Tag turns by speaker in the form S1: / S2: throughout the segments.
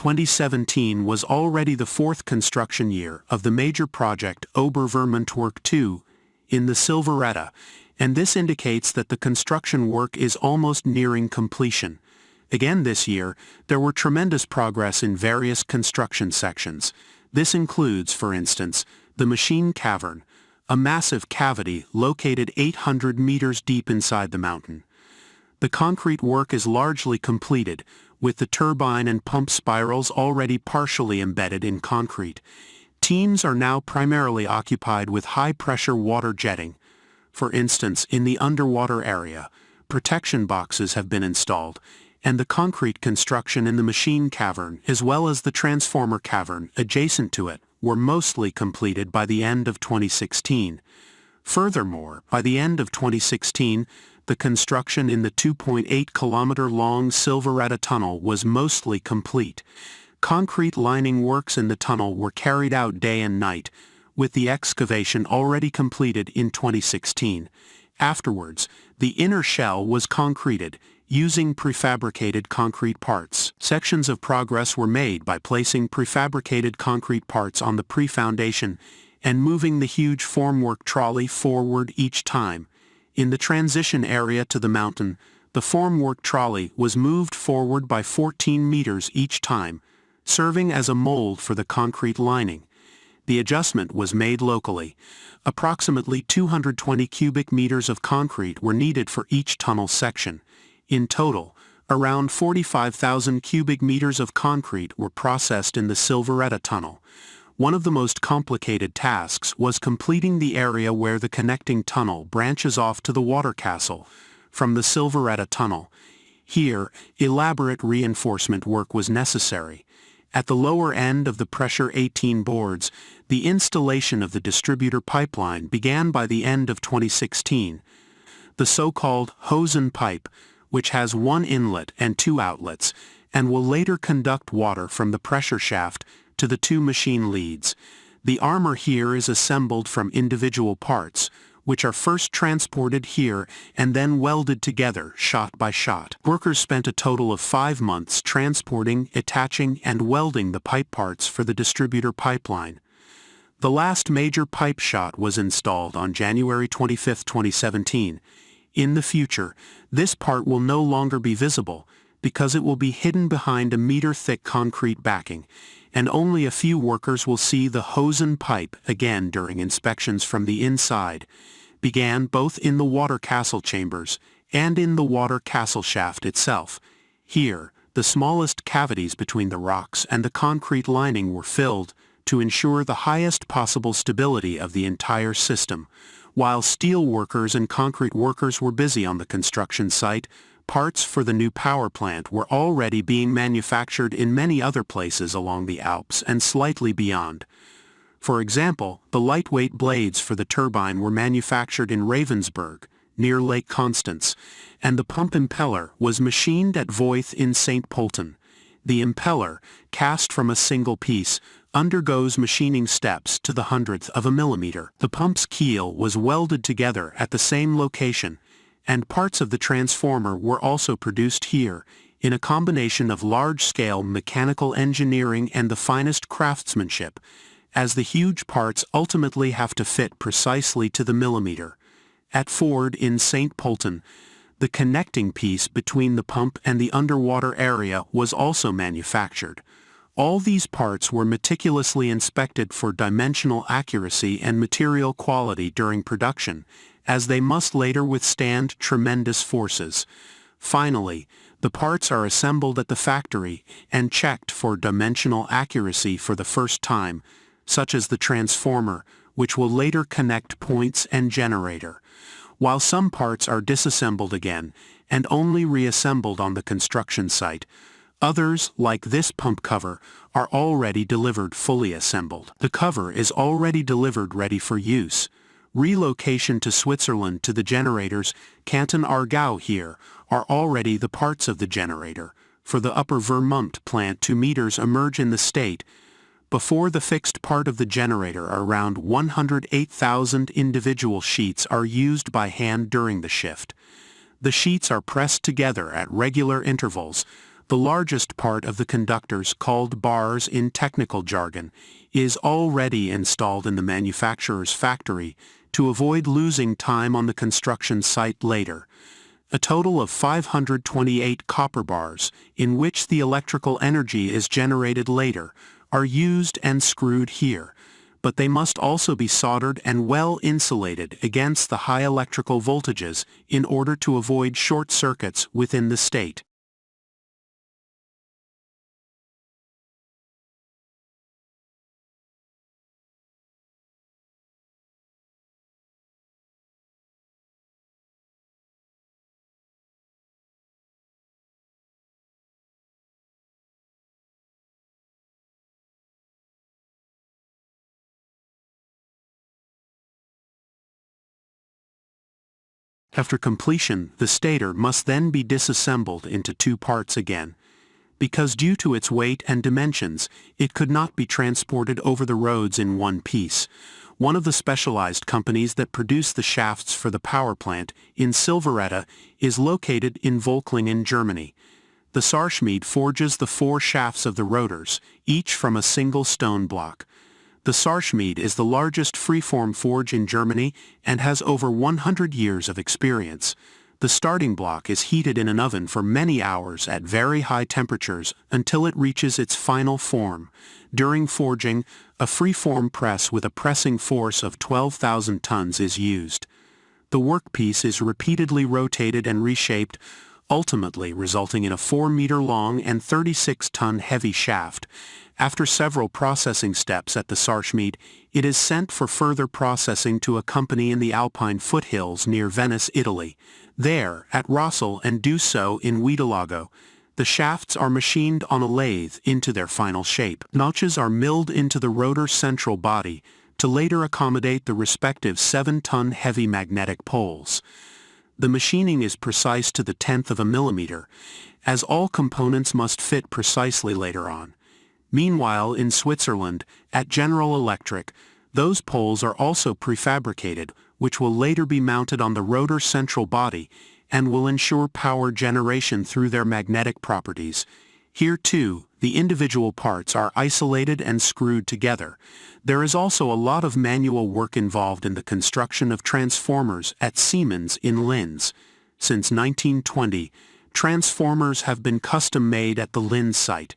S1: 2017 was already the fourth construction year of the major project Obervermuntwerk 2 in the Silvretta, and this indicates that the construction work is almost nearing completion. Again this year, there were tremendous progress in various construction sections. This includes, for instance, the machine cavern, a massive cavity located 800 meters deep inside the mountain. The concrete work is largely completed, with the turbine and pump spirals already partially embedded in concrete. Teams are now primarily occupied with high-pressure water jetting. For instance, in the underwater area, protection boxes have been installed, and the concrete construction in the machine cavern as well as the transformer cavern adjacent to it were mostly completed by the end of 2016. Furthermore, by the end of 2016, the construction in the 2.8-kilometer-long Silvretta tunnel was mostly complete. Concrete lining works in the tunnel were carried out day and night, with the excavation already completed in 2016. Afterwards, the inner shell was concreted, using prefabricated concrete parts. Sections of progress were made by placing prefabricated concrete parts on the pre-foundation and moving the huge formwork trolley forward each time. In the transition area to the mountain, the formwork trolley was moved forward by 14 meters each time, serving as a mold for the concrete lining. The adjustment was made locally. Approximately 220 cubic meters of concrete were needed for each tunnel section. In total, around 45,000 cubic meters of concrete were processed in the Silvretta tunnel. One of the most complicated tasks was completing the area where the connecting tunnel branches off to the water castle from the Silvretta tunnel. Here, elaborate reinforcement work was necessary. At the lower end of the pressure 18 boards, the installation of the distributor pipeline began by the end of 2016. The so-called Hosen pipe, which has one inlet and two outlets, and will later conduct water from the pressure shaft to the two machine leads. The armor here is assembled from individual parts, which are first transported here and then welded together shot by shot. Workers spent a total of 5 months transporting, attaching, and welding the pipe parts for the distributor pipeline. The last major pipe shot was installed on January 25, 2017. In the future, this part will no longer be visible because it will be hidden behind a meter-thick concrete backing, and only a few workers will see the Hosen pipe again during inspections from the inside. Began both in the water castle chambers and in the water castle shaft itself. Here, the smallest cavities between the rocks and the concrete lining were filled to ensure the highest possible stability of the entire system. While steel workers and concrete workers were busy on the construction site, parts for the new power plant were already being manufactured in many other places along the Alps and slightly beyond. For example, the lightweight blades for the turbine were manufactured in Ravensburg, near Lake Constance, and the pump impeller was machined at Voith in St. Polten. The impeller, cast from a single piece, undergoes machining steps to the hundredth of a millimeter. The pump's keel was welded together at the same location, and parts of the transformer were also produced here, in a combination of large-scale mechanical engineering and the finest craftsmanship, as the huge parts ultimately have to fit precisely to the millimeter. At Ford in St. Polten, the connecting piece between the pump and the underwater area was also manufactured. All these parts were meticulously inspected for dimensional accuracy and material quality during production, as they must later withstand tremendous forces. Finally, the parts are assembled at the factory and checked for dimensional accuracy for the first time, such as the transformer, which will later connect points and generator. While some parts are disassembled again and only reassembled on the construction site, others, like this pump cover, are already delivered fully assembled. The cover is already delivered ready for use. Relocation to Switzerland to the generators, Canton Aargau here, are already the parts of the generator. For the Obervermuntwerk plant 2 meters emerge in the state. Before the fixed part of the generator, around 108,000 individual sheets are used by hand during the shift. The sheets are pressed together at regular intervals. The largest part of the conductors, called bars in technical jargon, is already installed in the manufacturer's factory to avoid losing time on the construction site later. A total of 528 copper bars, in which the electrical energy is generated later, are used and screwed here, but they must also be soldered and well insulated against the high electrical voltages in order to avoid short circuits within the state. After completion, the stator must then be disassembled into two parts again, because due to its weight and dimensions, it could not be transported over the roads in one piece. One of the specialized companies that produce the shafts for the power plant in Silvretta is located in Völklingen, Germany. The Saarschmied forges the four shafts of the rotors, each from a single stone block. The Saarschmied is the largest freeform forge in Germany and has over 100 years of experience. The starting block is heated in an oven for many hours at very high temperatures until it reaches its final form. During forging, a freeform press with a pressing force of 12,000 tons is used. The workpiece is repeatedly rotated and reshaped, ultimately resulting in a 4-meter-long and 36-ton heavy shaft. After several processing steps at the Saarschmied, it is sent for further processing to a company in the Alpine foothills near Venice, Italy. There, at Rossel and do so in Wiedelago, the shafts are machined on a lathe into their final shape. Notches are milled into the rotor central body to later accommodate the respective 7-ton heavy magnetic poles. The machining is precise to the tenth of a millimeter, as all components must fit precisely later on. Meanwhile, in Switzerland, at General Electric, those poles are also prefabricated, which will later be mounted on the rotor central body and will ensure power generation through their magnetic properties. Here too, the individual parts are isolated and screwed together. There is also a lot of manual work involved in the construction of transformers at Siemens in Linz. Since 1920, transformers have been custom-made at the Linz site.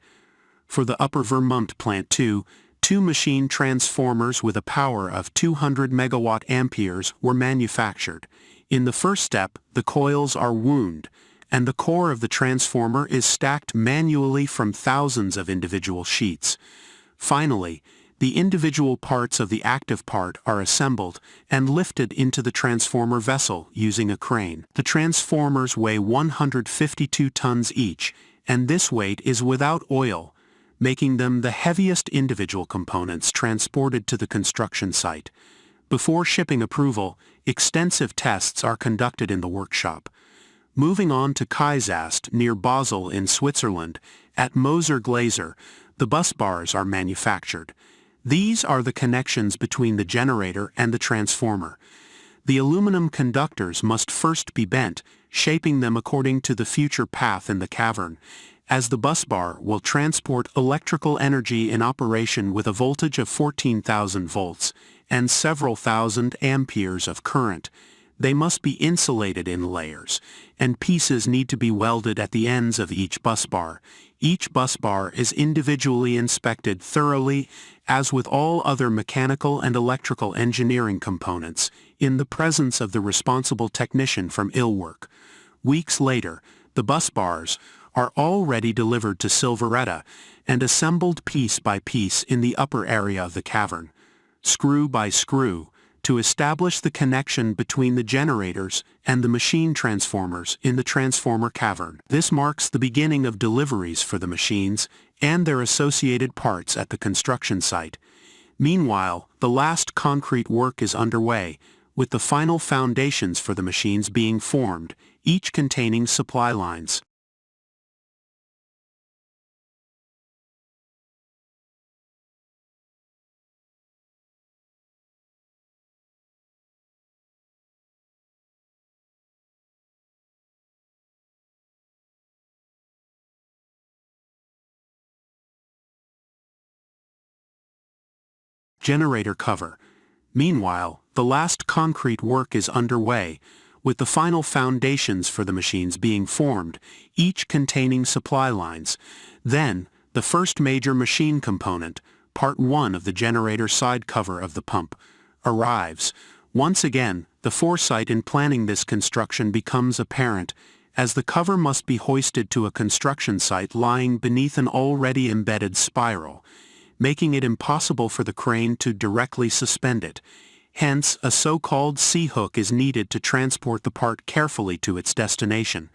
S1: For the Obervermuntwerk plant too, two machine transformers with a power of 200 megawatt amperes were manufactured. In the first step, the coils are wound, and the core of the transformer is stacked manually from thousands of individual sheets. Finally, the individual parts of the active part are assembled and lifted into the transformer vessel using a crane. The transformers weigh 152 tons each, and this weight is without oil, making them the heaviest individual components transported to the construction site. Before shipping approval, extensive tests are conducted in the workshop. Moving on to Kaisast near Basel in Switzerland, at Moser Glaser, the bus bars are manufactured. These are the connections between the generator and the transformer. The aluminum conductors must first be bent, shaping them according to the future path in the cavern, as the bus bar will transport electrical energy in operation with a voltage of 14,000 volts and several thousand amperes of current. They must be insulated in layers, and pieces need to be welded at the ends of each bus bar. Each bus bar is individually inspected thoroughly, as with all other mechanical and electrical engineering components, in the presence of the responsible technician from Ilwork. Weeks later, the bus bars are already delivered to Silvretta and assembled piece by piece in the upper area of the cavern, screw by screw, to establish the connection between the generators and the machine transformers in the transformer cavern. This marks the beginning of deliveries for the machines and their associated parts at the construction site. Meanwhile, the last concrete work is underway, with the final foundations for the machines being formed, each containing supply lines. generator cover. Meanwhile, the last concrete work is underway, with the final foundations for the machines being formed, each containing supply lines. Then, the first major machine component, Part 1 of the generator side cover of the pump, arrives. Once again, the foresight in planning this construction becomes apparent, as the cover must be hoisted to a construction site lying beneath an already embedded spiral, making it impossible for the crane to directly suspend it. Hence, a so-called C-hook is needed to transport the part carefully to its destination.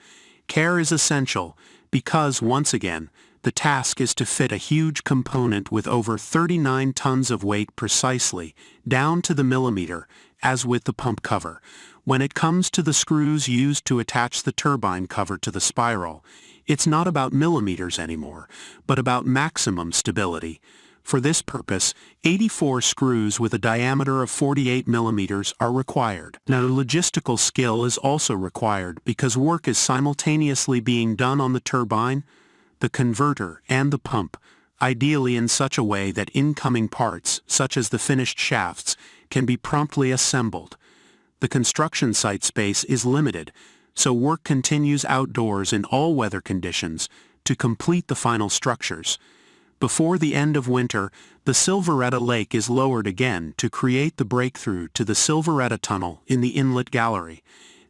S1: Care is essential, because, once again, the task is to fit a huge component with over 39 tons of weight precisely, down to the millimeter, as with the pump cover. When it comes to the screws used to attach the turbine cover to the spiral, it's not about millimeters anymore, but about maximum stability. For this purpose, 84 screws with a diameter of 48 millimeters are required. Now, logistical skill is also required because work is simultaneously being done on the turbine, the converter, and the pump, ideally in such a way that incoming parts, such as the finished shafts, can be promptly assembled. The construction site space is limited, so work continues outdoors in all weather conditions to complete the final structures. Before the end of winter, the Silvretta Lake is lowered again to create the breakthrough to the Silvretta Tunnel in the inlet gallery.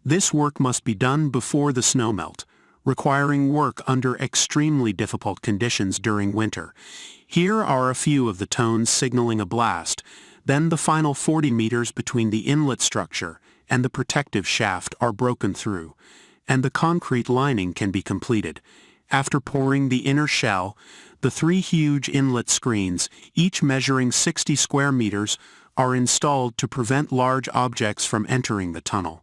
S1: This work must be done before the snowmelt, requiring work under extremely difficult conditions during winter. Here are a few of the tones signaling a blast. Then the final 40 meters between the inlet structure and the protective shaft are broken through, and the concrete lining can be completed. After pouring the inner shell, the 3 huge inlet screens, each measuring 60 square meters, are installed to prevent large objects from entering the tunnel.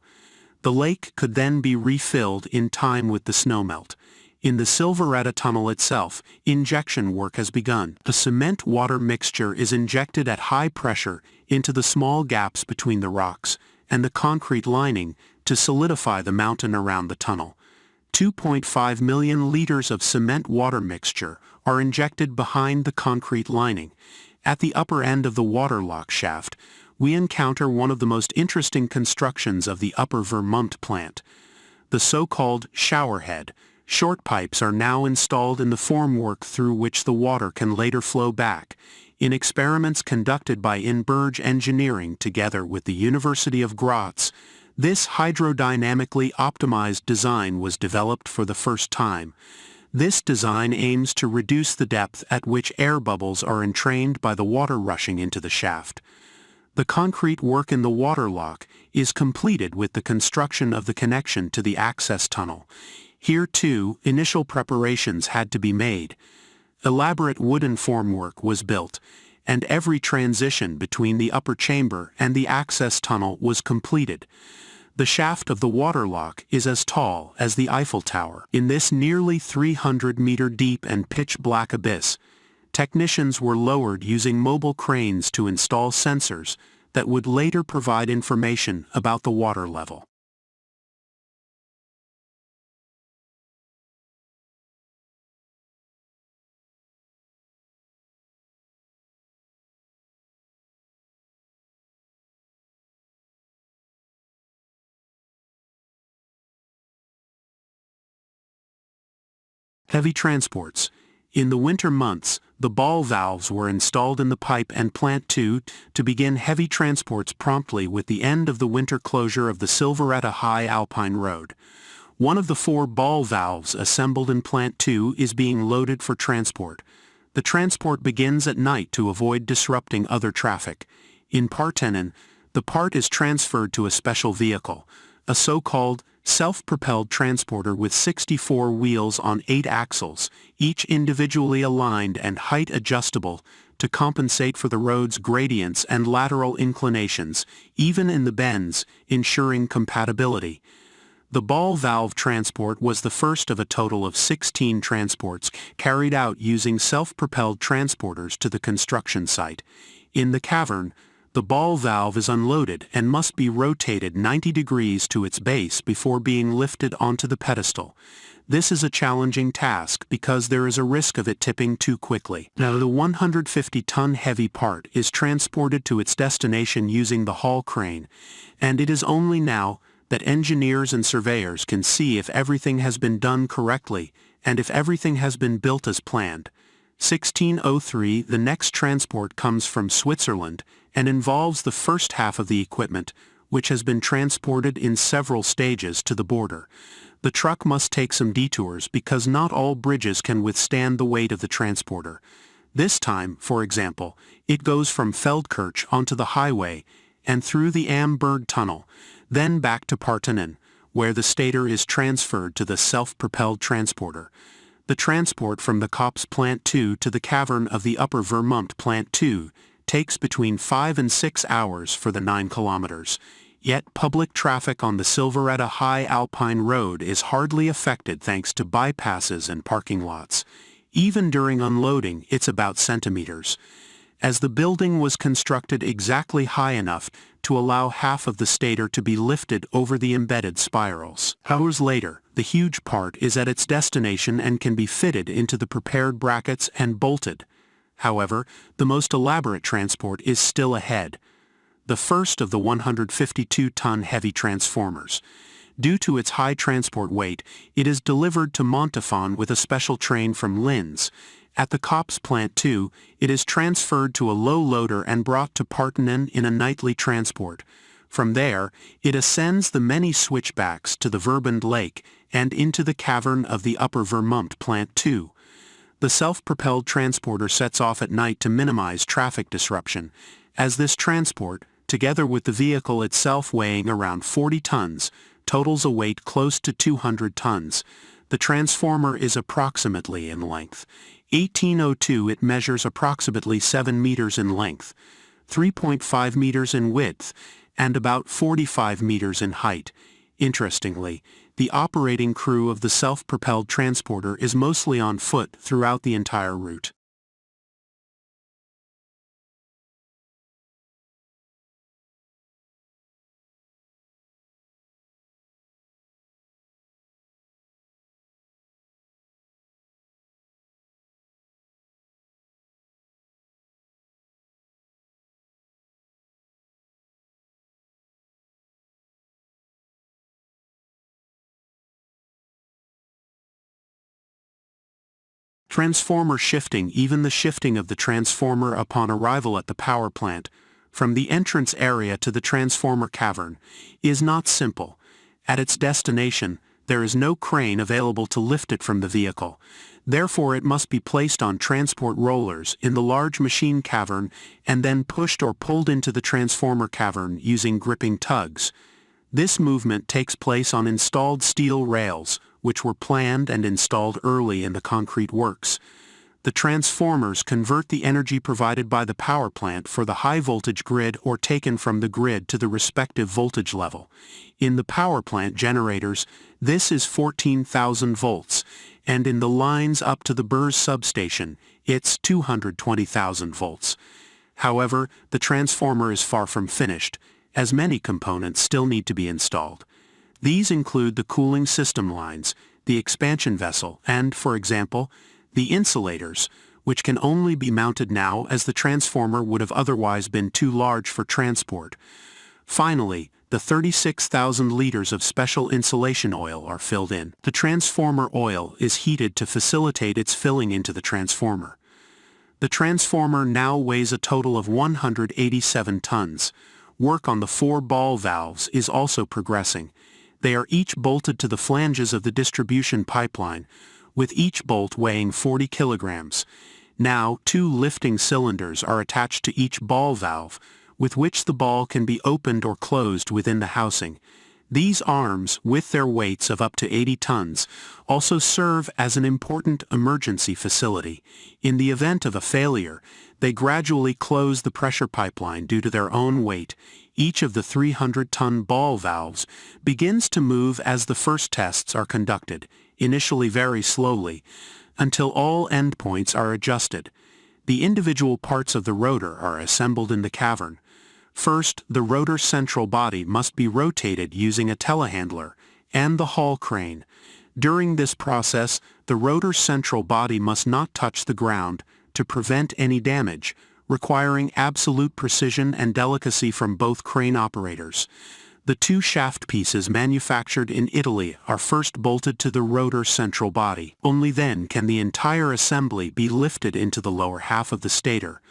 S1: The lake could then be refilled in time with the snowmelt. In the Silvretta tunnel itself, injection work has begun. A cement-water mixture is injected at high pressure into the small gaps between the rocks and the concrete lining to solidify the mountain around the tunnel. 2.5 million liters of cement-water mixture are injected behind the concrete lining. At the upper end of the waterlock shaft, we encounter one of the most interesting constructions of the Obervermuntwerk plant, the so-called showerhead. Short pipes are now installed in the formwork through which the water can later flow back. In experiments conducted by Inberge Engineering together with the University of Graz, this hydrodynamically optimized design was developed for the first time. This design aims to reduce the depth at which air bubbles are entrained by the water rushing into the shaft. The concrete work in the waterlock is completed with the construction of the connection to the access tunnel. Here too, initial preparations had to be made. Elaborate wooden formwork was built, and every transition between the upper chamber and the access tunnel was completed. The shaft of the waterlock is as tall as the Eiffel Tower. In this nearly 300-meter deep and pitch-black abyss, technicians were lowered using mobile cranes to install sensors that would later provide information about the water level. Heavy transports. In the winter months, the ball valves were installed in the pipe and plant 2 to begin heavy transports promptly with the end of the winter closure of the Silvretta High Alpine Road. One of the 4 ball valves assembled in plant 2 is being loaded for transport. The transport begins at night to avoid disrupting other traffic. In Partenon, the part is transferred to a special vehicle, a so-called self-propelled transporter with 64 wheels on 8 axles, each individually aligned and height adjustable to compensate for the road's gradients and lateral inclinations, even in the bends, ensuring compatibility. The ball valve transport was the first of a total of 16 transports carried out using self-propelled transporters to the construction site. In the cavern, the ball valve is unloaded and must be rotated 90 degrees to its base before being lifted onto the pedestal. This is a challenging task because there is a risk of it tipping too quickly. Now the 150-ton heavy part is transported to its destination using the haul crane, and it is only now that engineers and surveyors can see if everything has been done correctly and if everything has been built as planned. 1603 The next transport comes from Switzerland and involves the first half of the equipment, which has been transported in several stages to the border. The truck must take some detours because not all bridges can withstand the weight of the transporter. This time, for example, it goes from Feldkirch onto the highway and through the Amberg Tunnel, then back to Partenon, where the Stator is transferred to the self-propelled transporter. The transport from the Kops Plant 2 to the cavern of the Upper Vermont Plant 2 takes between 5 and 6 hours for the 9 kilometers. Yet public traffic on the Silvretta High Alpine Road is hardly affected thanks to bypasses and parking lots. Even during unloading, it's about centimeters, as the building was constructed exactly high enough to allow half of the Stator to be lifted over the embedded spirals. Hours later, the huge part is at its destination and can be fitted into the prepared brackets and bolted. However, the most elaborate transport is still ahead. The first of the 152-ton heavy transformers. Due to its high transport weight, it is delivered to Montafon with a special train from Linz. At the Kops Plant 2, it is transferred to a low loader and brought to Partenon in a nightly transport. From there, it ascends the many switchbacks to the Verbund Lake and into the cavern of the Upper Vermont Plant 2. The self-propelled transporter sets off at night to minimize traffic disruption, as this transport, together with the vehicle itself weighing around 40 tons, totals a weight close to 200 tons. The transformer is approximately in length. 1802 It measures approximately 7 meters in length, 3.5 meters in width, and about 45 meters in height. Interestingly, the operating crew of the self-propelled transporter is mostly on foot throughout the entire route. Transformer shifting. Even the shifting of the transformer upon arrival at the power plant, from the entrance area to the transformer cavern, is not simple. At its destination, there is no crane available to lift it from the vehicle. Therefore it must be placed on transport rollers in the large machine cavern and then pushed or pulled into the transformer cavern using gripping tugs. This movement takes place on installed steel rails, which were planned and installed early in the concrete works. The transformers convert the energy provided by the power plant for the high-voltage grid or taken from the grid to the respective voltage level. In the power plant generators, this is 14,000 volts, and in the lines up to the Burs substation, it's 220,000 volts. However, the transformer is far from finished, as many components still need to be installed. These include the cooling system lines, the expansion vessel, and, for example, the insulators, which can only be mounted now as the transformer would have otherwise been too large for transport. Finally, the 36,000 liters of special insulation oil are filled in. The transformer oil is heated to facilitate its filling into the transformer. The transformer now weighs a total of 187 tons. Work on the 4 ball valves is also progressing. They are each bolted to the flanges of the distribution pipeline, with each bolt weighing 40 kilograms. Now 2 lifting cylinders are attached to each ball valve, with which the ball can be opened or closed within the housing. These arms, with their weights of up to 80 tons, also serve as an important emergency facility. In the event of a failure, they gradually close the pressure pipeline due to their own weight. Each of the 300-ton ball valves begins to move as the first tests are conducted, initially very slowly, until all endpoints are adjusted. The individual parts of the rotor are assembled in the cavern. First, the rotor central body must be rotated using a telehandler and the haul crane. During this process, the rotor central body must not touch the ground to prevent any damage, requiring absolute precision and delicacy from both crane operators. The two shaft pieces manufactured in Italy are first bolted to the rotor central body. Only then can the entire assembly be lifted into the lower half of the stator.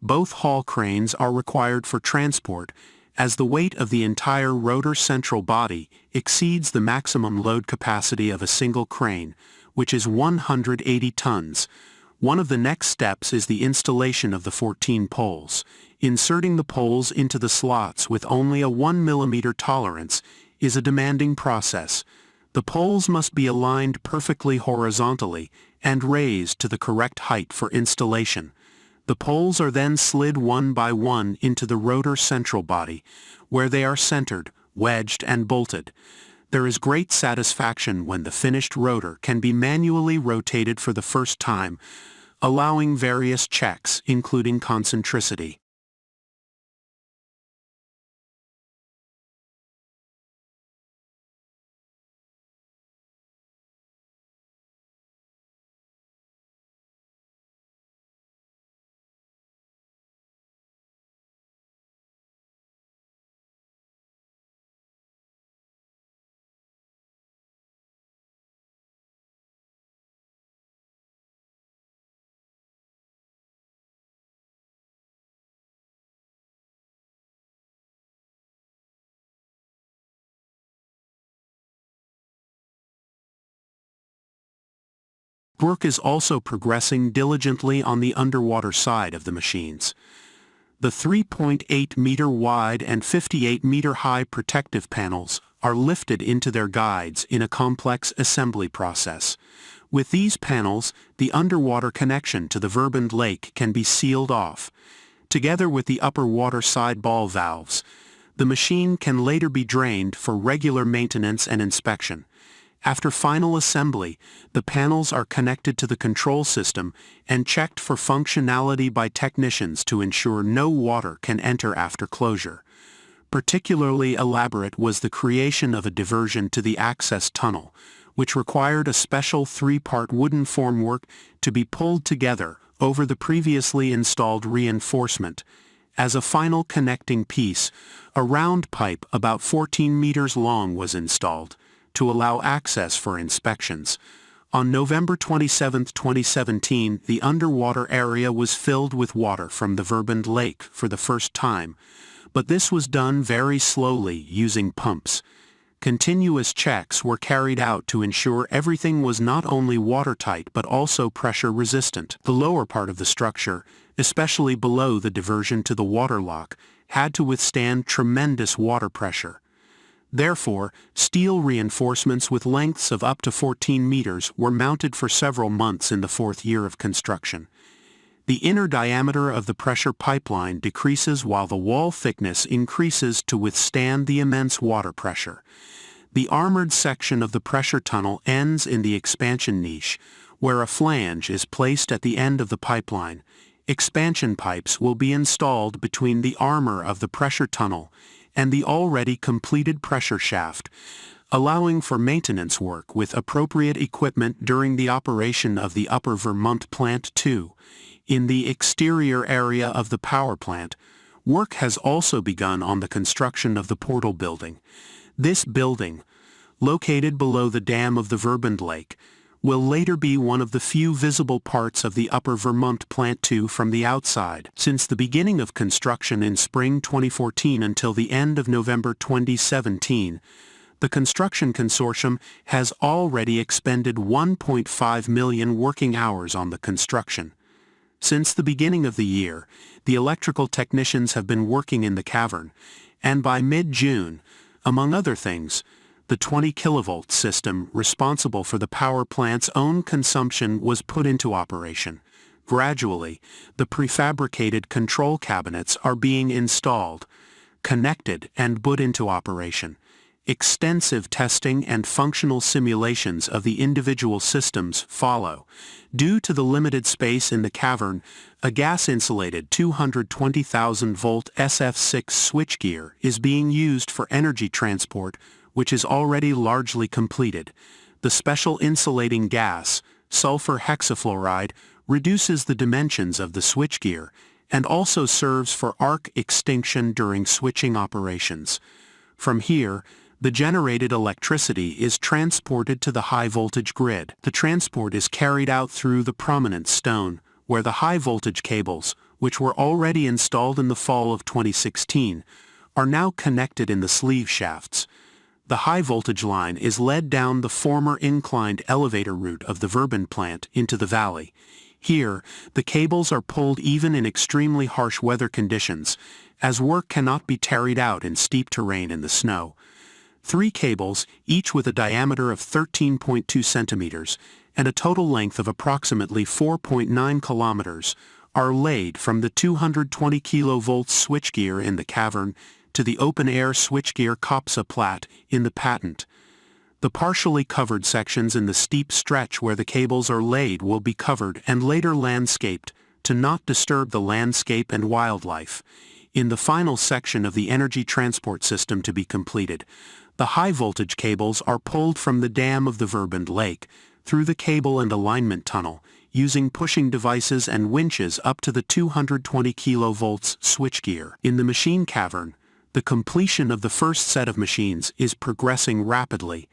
S1: Both haul cranes are required for transport, as the weight of the entire rotor central body exceeds the maximum load capacity of a single crane, which is 180 tons. One of the next steps is the installation of the 14 poles. Inserting the poles into the slots with only a 1 mm tolerance is a demanding process. The poles must be aligned perfectly horizontally and raised to the correct height for installation. The poles are then slid one by one into the rotor central body, where they are centered, wedged, and bolted. There is great satisfaction when the finished rotor can be manually rotated for the first time, allowing various checks, including concentricity. Work is also progressing diligently on the underwater side of the machines. The 3.8 meter wide and 58 meter high protective panels are lifted into their guides in a complex assembly process. With these panels, the underwater connection to the Verbund lake can be sealed off. Together with the upper water side ball valves, the machine can later be drained for regular maintenance and inspection. After final assembly, the panels are connected to the control system and checked for functionality by technicians to ensure no water can enter after closure. Particularly elaborate was the creation of a diversion to the access tunnel, which required a special three-part wooden formwork to be pulled together over the previously installed reinforcement. As a final connecting piece, a round pipe about 14 meters long was installed to allow access for inspections. On November 27, 2017, the underwater area was filled with water from the Verbund lake for the first time, but this was done very slowly using pumps. Continuous checks were carried out to ensure everything was not only watertight but also pressure resistant. The lower part of the structure, especially below the diversion to the waterlock, had to withstand tremendous water pressure. Therefore, steel reinforcements with lengths of up to 14 meters were mounted for several months in the fourth year of construction. The inner diameter of the pressure pipeline decreases while the wall thickness increases to withstand the immense water pressure. The armored section of the pressure tunnel ends in the expansion niche, where a flange is placed at the end of the pipeline. Expansion pipes will be installed between the armor of the pressure tunnel and the already completed pressure shaft, allowing for maintenance work with appropriate equipment during the operation of the Obervermuntwerk Plant 2. In the exterior area of the power plant, work has also begun on the construction of the portal building. This building, located below the dam of the Verbund Lake, will later be one of the few visible parts of the Obervermuntwerk Plant 2 from the outside. Since the beginning of construction in spring 2014 until the end of November 2017, the construction consortium has already expended 1.5 million working hours on the construction. Since the beginning of the year, the electrical technicians have been working in the cavern, and by mid-June, among other things, the 20 kilovolt system responsible for the power plant's own consumption was put into operation. Gradually, the prefabricated control cabinets are being installed, connected, and put into operation, Extensive testing and functional simulations of the individual systems follow. Due to the limited space in the cavern, a gas-insulated 220,000-volt SF6 switchgear is being used for energy transport, which is already largely completed. The special insulating gas, sulfur hexafluoride, reduces the dimensions of the switchgear and also serves for arc extinction during switching operations. From here, the generated electricity is transported to the high-voltage grid. The transport is carried out through the prominent stone, where the high-voltage cables, which were already installed in the fall of 2016, are now connected in the sleeve shafts. The high-voltage line is led down the former inclined elevator route of the Verbund plant into the valley. Here, the cables are pulled even in extremely harsh weather conditions, as work cannot be carried out in steep terrain in the snow. 3 cables, each with a diameter of 13.2 centimeters and a total length of approximately 4.9 kilometers, are laid from the 220 kV switchgear in the cavern to the open-air switchgear Kopsa plat in the patent. The partially covered sections in the steep stretch where the cables are laid will be covered and later landscaped to not disturb the landscape and wildlife. In the final section of the energy transport system to be completed, the high-voltage cables are pulled from the dam of the Verbund Lake through the cable and alignment tunnel, using pushing devices and winches up to the 220 kV switchgear. In the machine cavern, the completion of the first set of machines is progressing rapidly.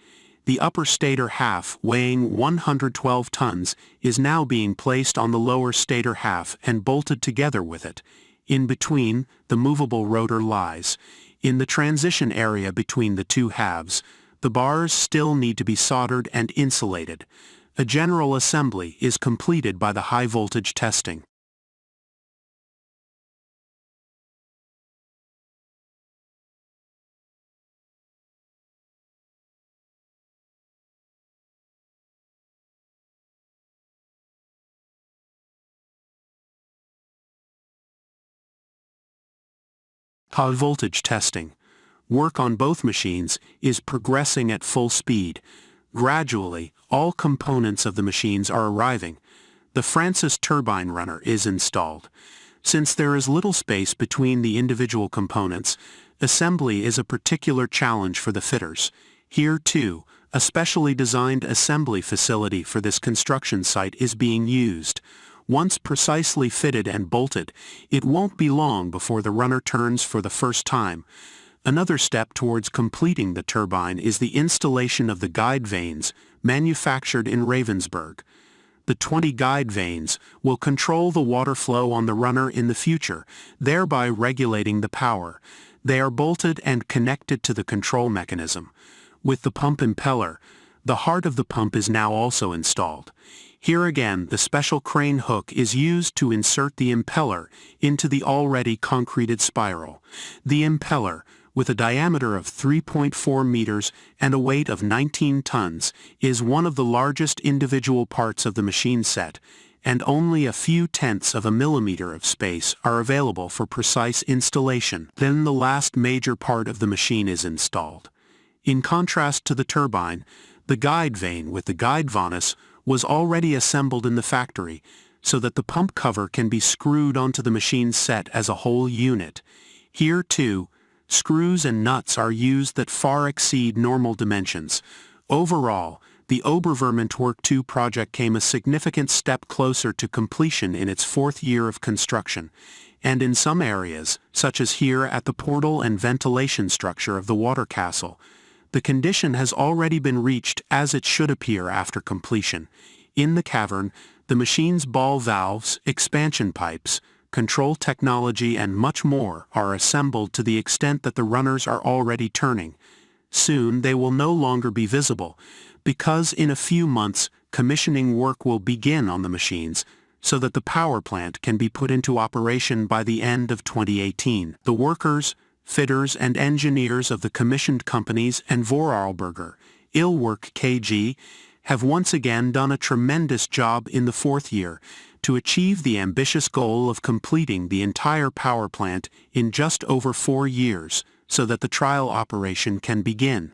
S1: The upper stator half, weighing 112 tons, is now being placed on the lower stator half and bolted together with it. In between, the movable rotor lies. In the transition area between the two halves, the bars still need to be soldered and insulated. A general assembly is completed by the high-voltage testing. High-voltage testing. Work on both machines is progressing at full speed. Gradually, all components of the machines are arriving. The Francis turbine runner is installed. Since there is little space between the individual components, assembly is a particular challenge for the fitters. Here, too, a specially designed assembly facility for this construction site is being used. Once precisely fitted and bolted, it won't be long before the runner turns for the first time. Another step towards completing the turbine is the installation of the guide vanes, manufactured in Ravensburg. The 20 guide vanes will control the water flow on the runner in the future, thereby regulating the power. They are bolted and connected to the control mechanism. With the pump impeller, the heart of the pump is now also installed. Here again, the special crane hook is used to insert the impeller into the already concreted spiral. The impeller, with a diameter of 3.4 meters and a weight of 19 tons, is one of the largest individual parts of the machine set, and only a few tenths of a millimeter of space are available for precise installation. Then the last major part of the machine is installed. In contrast to the turbine, the guide vane with the guide vanus was already assembled in the factory, so that the pump cover can be screwed onto the machine set as a whole unit. Here, too, screws and nuts are used that far exceed normal dimensions. Overall, the Obervermuntwerk 2 project came a significant step closer to completion in its 4th year of construction, and in some areas, such as here at the portal and ventilation structure of the water castle, the condition has already been reached as it should appear after completion. In the cavern, the machine's ball valves, expansion pipes, control technology and much more are assembled to the extent that the runners are already turning. Soon they will no longer be visible, because in a few months commissioning work will begin on the machines, so that the power plant can be put into operation by the end of 2018. The workers, fitters and engineers of the commissioned companies and Vorarlberger, Illwerk KG, have once again done a tremendous job in the 4th year to achieve the ambitious goal of completing the entire power plant in just over 4 years, so that the trial operation can begin.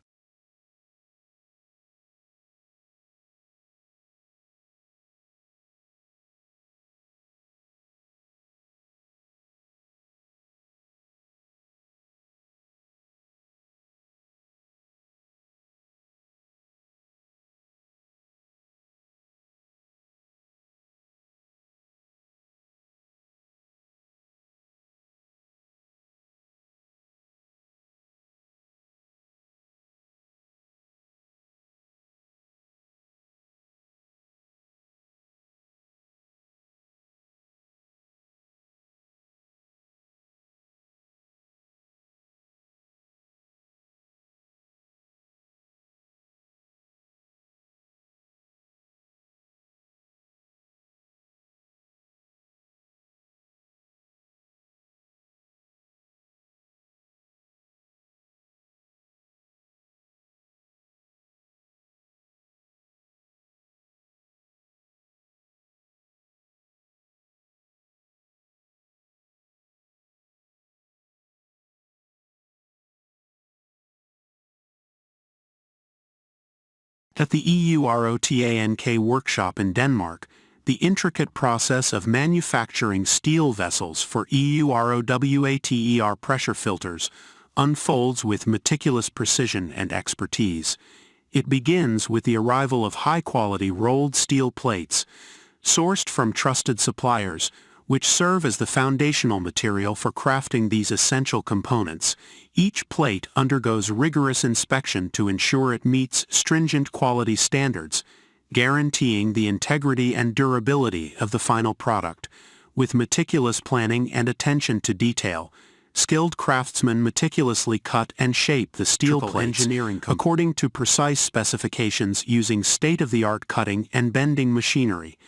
S1: At the EUROWATER workshop in Denmark, the intricate process of manufacturing steel vessels for EUROWATER pressure filters unfolds with meticulous precision and expertise. It begins with the arrival of high-quality rolled steel plates, sourced from trusted suppliers, which serve as the foundational material for crafting these essential components. Each plate undergoes rigorous inspection to ensure it meets stringent quality standards, guaranteeing the integrity and durability of the final product. With meticulous planning and attention to detail, skilled craftsmen meticulously cut and shape the steel plates according to precise specifications using state-of-the-art cutting and bending machinery.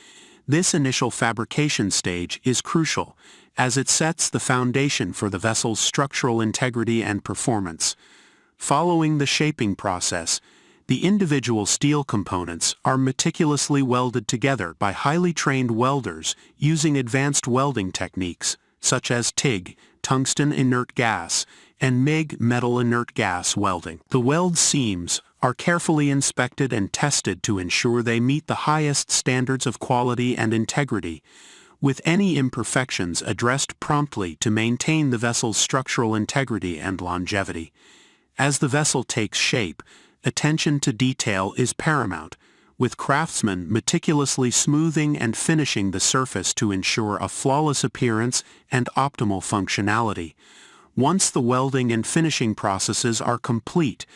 S1: This initial fabrication stage is crucial, as it sets the foundation for the vessel's structural integrity and performance. Following the shaping process, the individual steel components are meticulously welded together by highly trained welders using advanced welding techniques, such as TIG, tungsten inert gas, and MIG, metal inert gas welding. The weld seams are carefully inspected and tested to ensure they meet the highest standards of quality and integrity, with any imperfections addressed promptly to maintain the vessel's structural integrity and longevity. As the vessel takes shape, attention to detail is paramount, with craftsmen meticulously smoothing and finishing the surface to ensure a flawless appearance and optimal functionality. Once the welding and finishing processes are complete,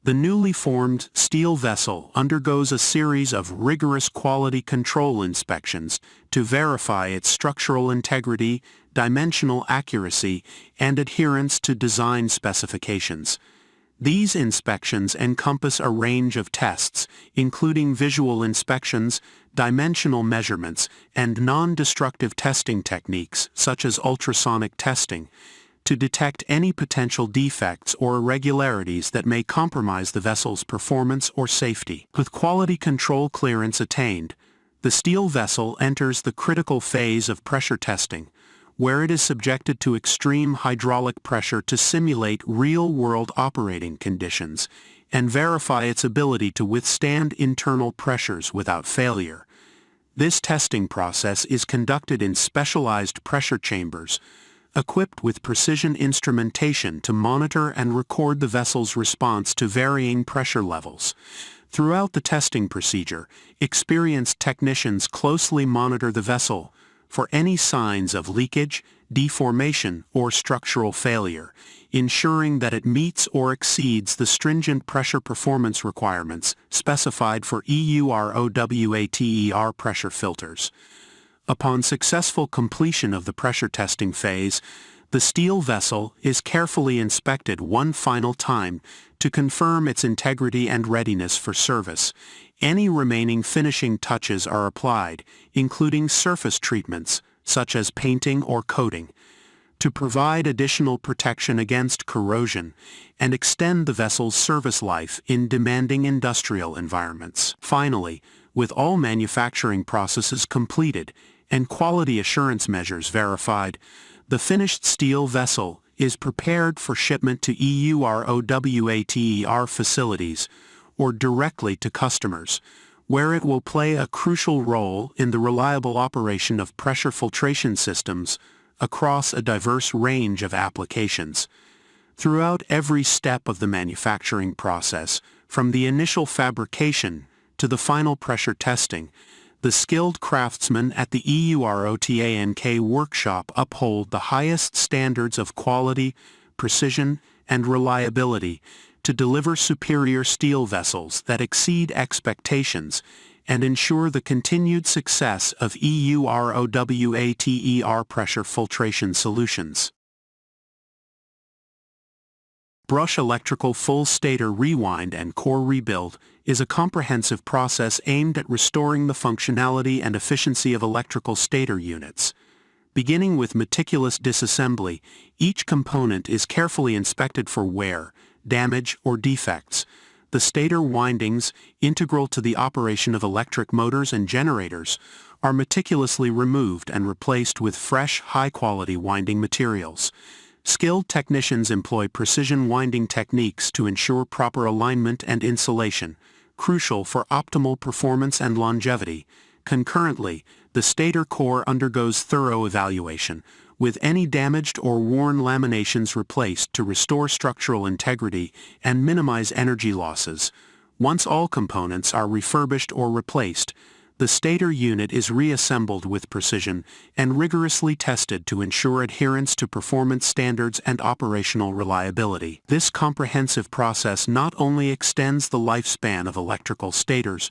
S1: the newly formed steel vessel undergoes a series of rigorous quality control inspections to verify its structural integrity, dimensional accuracy, and adherence to design specifications. These inspections encompass a range of tests, including visual inspections, dimensional measurements, and non-destructive testing techniques such as ultrasonic testing, to detect any potential defects or irregularities that may compromise the vessel's performance or safety. With quality control clearance attained, the steel vessel enters the critical phase of pressure testing, where it is subjected to extreme hydraulic pressure to simulate real-world operating conditions and verify its ability to withstand internal pressures without failure. This testing process is conducted in specialized pressure chambers, equipped with precision instrumentation to monitor and record the vessel's response to varying pressure levels. Throughout the testing procedure, experienced technicians closely monitor the vessel for any signs of leakage, deformation, or structural failure, ensuring that it meets or exceeds the stringent pressure performance requirements specified for EUROWATER pressure filters. Upon successful completion of the pressure testing phase, the steel vessel is carefully inspected one final time to confirm its integrity and readiness for service. Any remaining finishing touches are applied, including surface treatments, such as painting or coating, to provide additional protection against corrosion and extend the vessel's service life in demanding industrial environments. Finally, with all manufacturing processes completed and quality assurance measures verified, the finished steel vessel is prepared for shipment to EUROWATER facilities or directly to customers, where it will play a crucial role in the reliable operation of pressure filtration systems across a diverse range of applications. Throughout every step of the manufacturing process, from the initial fabrication to the final pressure testing, the skilled craftsmen at the EUROWATER workshop uphold the highest standards of quality, precision, and reliability to deliver superior steel vessels that exceed expectations and ensure the continued success of EUROWATER pressure filtration solutions. Brush electrical full stator rewind and core rebuild is a comprehensive process aimed at restoring the functionality and efficiency of electrical stator units. Beginning with meticulous disassembly, each component is carefully inspected for wear, damage, or defects. The stator windings, integral to the operation of electric motors and generators, are meticulously removed and replaced with fresh, high-quality winding materials. Skilled technicians employ precision winding techniques to ensure proper alignment and insulation, crucial for optimal performance and longevity. Concurrently, the stator core undergoes thorough evaluation, with any damaged or worn laminations replaced to restore structural integrity and minimize energy losses. Once all components are refurbished or replaced, the stator unit is reassembled with precision and rigorously tested to ensure adherence to performance standards and operational reliability. This comprehensive process not only extends the lifespan of electrical stators,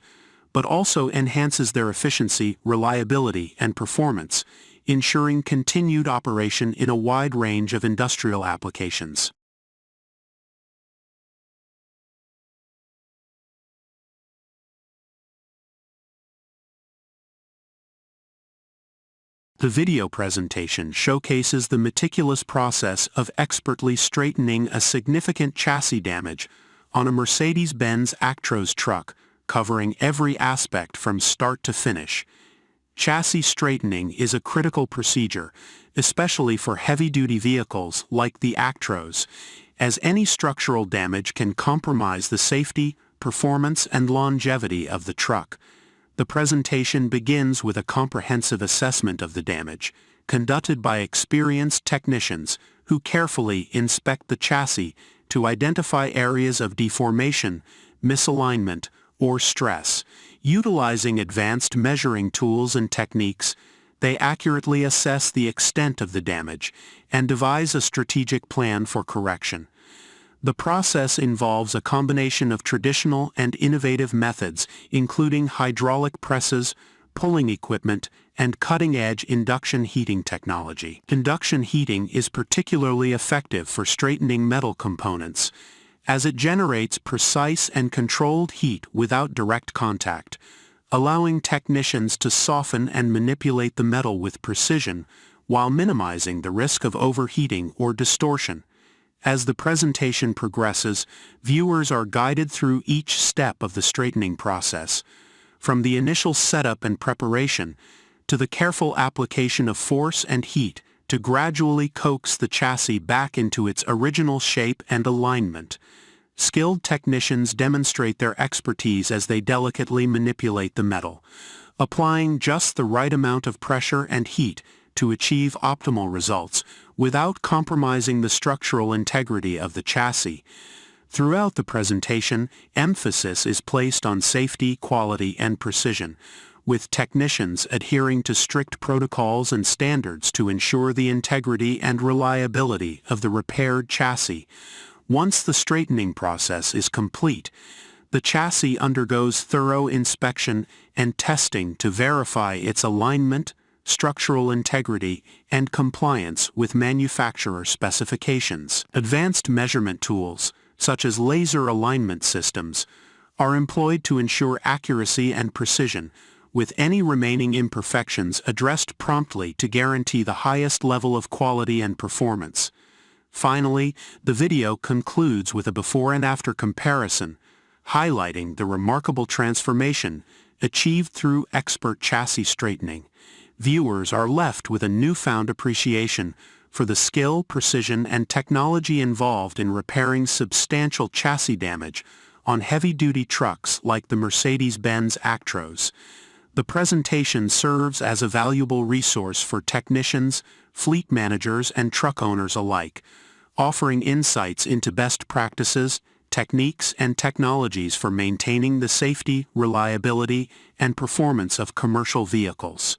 S1: but also enhances their efficiency, reliability, and performance, ensuring continued operation in a wide range of industrial applications. The video presentation showcases the meticulous process of expertly straightening a significant chassis damage on a Mercedes Benz Actros truck, covering every aspect from start to finish. Chassis straightening is a critical procedure, especially for heavy-duty vehicles like the Actros, as any structural damage can compromise the safety, performance, and longevity of the truck. The presentation begins with a comprehensive assessment of the damage, conducted by experienced technicians who carefully inspect the chassis to identify areas of deformation, misalignment, or stress. Utilizing advanced measuring tools and techniques, they accurately assess the extent of the damage and devise a strategic plan for correction. The process involves a combination of traditional and innovative methods, including hydraulic presses, pulling equipment, and cutting-edge induction heating technology. Induction heating is particularly effective for straightening metal components, as it generates precise and controlled heat without direct contact, allowing technicians to soften and manipulate the metal with precision while minimizing the risk of overheating or distortion. As the presentation progresses, viewers are guided through each step of the straightening process, from the initial setup and preparation to the careful application of force and heat to gradually coax the chassis back into its original shape and alignment. Skilled technicians demonstrate their expertise as they delicately manipulate the metal, applying just the right amount of pressure and heat to achieve optimal results without compromising the structural integrity of the chassis. Throughout the presentation, emphasis is placed on safety, quality, and precision, with technicians adhering to strict protocols and standards to ensure the integrity and reliability of the repaired chassis. Once the straightening process is complete, the chassis undergoes thorough inspection and testing to verify its alignment, structural integrity, and compliance with manufacturer specifications. Advanced measurement tools, such as laser alignment systems, are employed to ensure accuracy and precision, with any remaining imperfections addressed promptly to guarantee the highest level of quality and performance. Finally, the video concludes with a before and after comparison, highlighting the remarkable transformation achieved through expert chassis straightening. Viewers are left with a newfound appreciation for the skill, precision, and technology involved in repairing substantial chassis damage on heavy-duty trucks like the Mercedes Benz Actros. The presentation serves as a valuable resource for technicians, fleet managers, and truck owners alike, offering insights into best practices, techniques, and technologies for maintaining the safety, reliability, and performance of commercial vehicles.